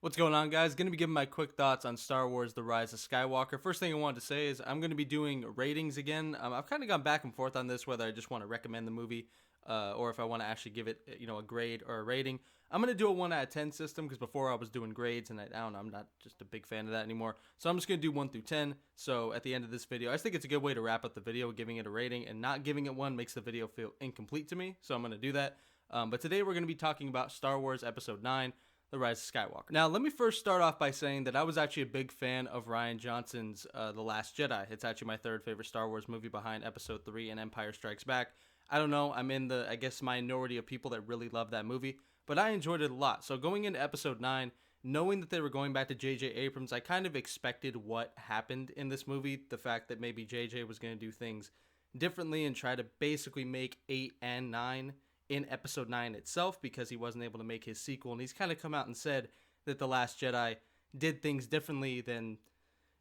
What's going on, guys? Going to be giving my quick thoughts on Star Wars The Rise of Skywalker. First thing I wanted to say is I'm going to be doing ratings again. I've kind of gone back and forth on this, whether I just want to recommend the movie or if I want to actually give it, a grade or a rating. I'm going to do a 1 out of 10 system because before I was doing grades and I don't know, I'm not just a big fan of that anymore. So I'm just going to do 1 through 10. So at the end of this video, I just think it's a good way to wrap up the video, giving it a rating, and not giving it one makes the video feel incomplete to me. So I'm going to do that. But today we're going to be talking about Star Wars Episode 9. The Rise of Skywalker. Now, let me first start off by saying that I was actually a big fan of Rian Johnson's The Last Jedi. It's actually my third favorite Star Wars movie behind Episode 3 and Empire Strikes Back. I don't know, I'm in the, minority of people that really love that movie, but I enjoyed it a lot. So going into Episode 9, knowing that they were going back to J.J. Abrams, I kind of expected what happened in this movie. The fact that maybe J.J. was going to do things differently and try to basically make 8 and 9 in Episode 9 itself because he wasn't able to make his sequel, and he's kind of come out and said that The Last Jedi did things differently than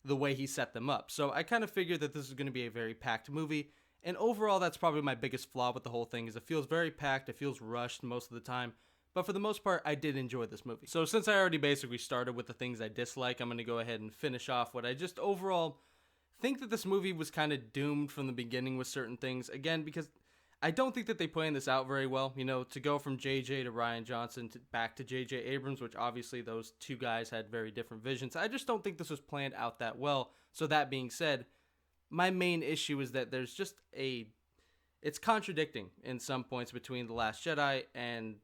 the way he set them up. So I kind of figured that this is going to be a very packed movie, and overall that's probably my biggest flaw with the whole thing is it feels very packed, it feels rushed most of the time, but for the most part I did enjoy this movie. So since I already basically started with the things I dislike, I'm going to go ahead and finish off what I just overall think that this movie was kind of doomed from the beginning with certain things, again because I don't think that they planned this out very well, to go from JJ to Rian Johnson back to JJ Abrams, which obviously those two guys had very different visions. I just don't think this was planned out that well. So that being said, my main issue is that there's just it's contradicting in some points between The Last Jedi and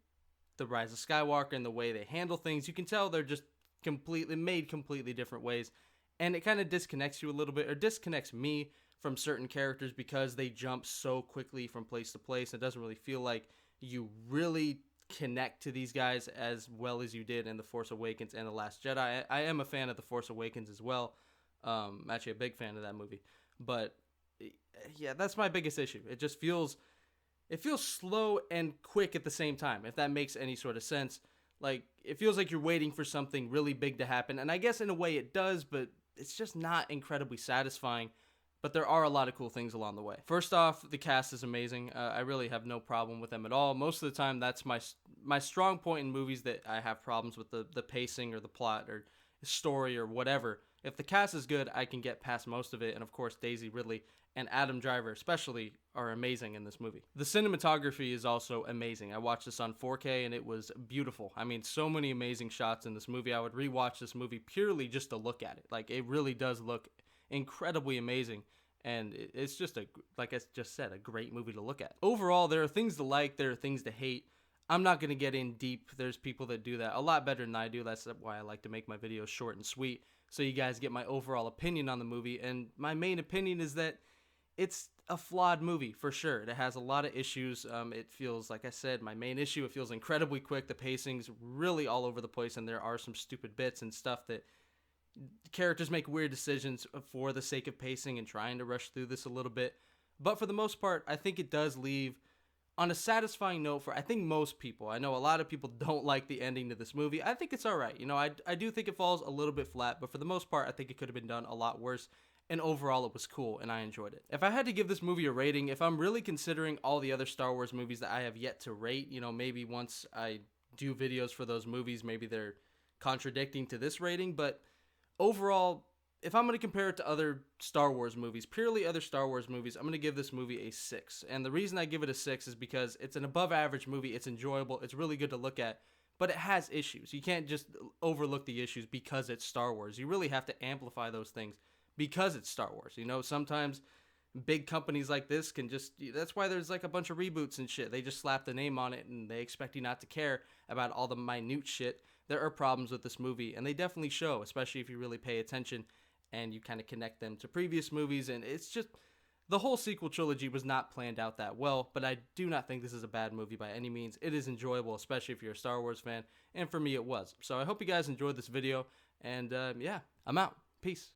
The Rise of Skywalker and the way they handle things. You can tell they're just completely different ways. And it kind of disconnects you a little bit, or disconnects me from certain characters because they jump so quickly from place to place. It doesn't really feel like you really connect to these guys as well as you did in The Force Awakens and The Last Jedi. I am a fan of The Force Awakens as well. Actually a big fan of that movie. But yeah, that's my biggest issue. It feels slow and quick at the same time, if that makes any sort of sense. Like, it feels like you're waiting for something really big to happen. And I guess in a way it does, but it's just not incredibly satisfying. But there are a lot of cool things along the way. First off, the cast is amazing. I really have no problem with them at all. Most of the time, that's my strong point in movies that I have problems with the pacing or the plot or story or whatever. If the cast is good, I can get past most of it. And of course, Daisy Ridley and Adam Driver especially are amazing in this movie. The cinematography is also amazing. I watched this on 4K and it was beautiful. I mean, so many amazing shots in this movie. I would rewatch this movie purely just to look at it. Like, it really does look incredibly amazing, and it's just like I just said, a great movie to look at. Overall, there are things to like, there are things to hate. I'm not going to get in deep. There's people that do that a lot better than I do. That's why I like to make my videos short and sweet, so you guys get my overall opinion on the movie. And my main opinion is that it's a flawed movie for sure. It has a lot of issues. It feels, like I said, my main issue, it feels incredibly quick. The pacing's really all over the place, and there are some stupid bits and stuff that characters make weird decisions for the sake of pacing and trying to rush through this a little bit. But for the most part, I think it does leave on a satisfying note for, I think, most people. I know a lot of people don't like the ending to this movie. I think it's all right. I do think it falls a little bit flat, but for the most part, I think it could have been done a lot worse. And overall, it was cool, and I enjoyed it. If I had to give this movie a rating, if I'm really considering all the other Star Wars movies that I have yet to rate, maybe once I do videos for those movies, maybe they're contradicting to this rating, but overall, if I'm going to compare it to other Star Wars movies, purely other Star Wars movies, I'm going to give this movie a 6. And the reason I give it a 6 is because it's an above average movie. It's enjoyable. It's really good to look at, but it has issues. You can't just overlook the issues because it's Star Wars. You really have to amplify those things because it's Star Wars. Sometimes big companies like this can that's why there's like a bunch of reboots and shit. They just slap the name on it and they expect you not to care about all the minute shit. There are problems with this movie, and they definitely show, especially if you really pay attention and you kind of connect them to previous movies. And it's just, the whole sequel trilogy was not planned out that well, but I do not think this is a bad movie by any means. It is enjoyable, especially if you're a Star Wars fan, and for me it was. So I hope you guys enjoyed this video, and yeah, I'm out. Peace.